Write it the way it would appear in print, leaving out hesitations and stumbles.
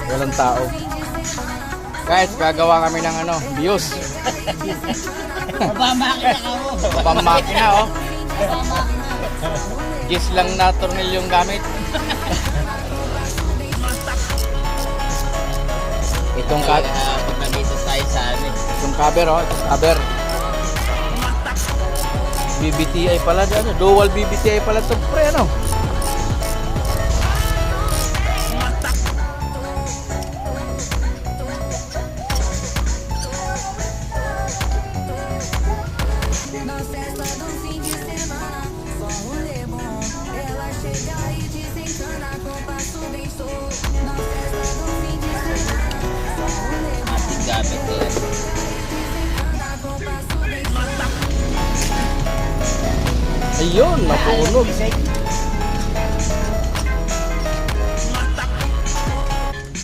Walang tao. Guys, gagawa kami ng ano, views. Mabamakina ka mo. Pamakina, oh. Gis lang na tornilyong gamit. Itong Pag nandito tayo sa ano. itong cover, oh. Itong cover. BBTI pala dyan. Dual BBTI pala ito, pre, ano? Na festa do fim de semana, só rolê bom. Ela chega e desencana com passo bem show. Na festa do fim de semana, só rolê bom. Ating gamit din. Desencana com passo bem show. Ayun, napunog.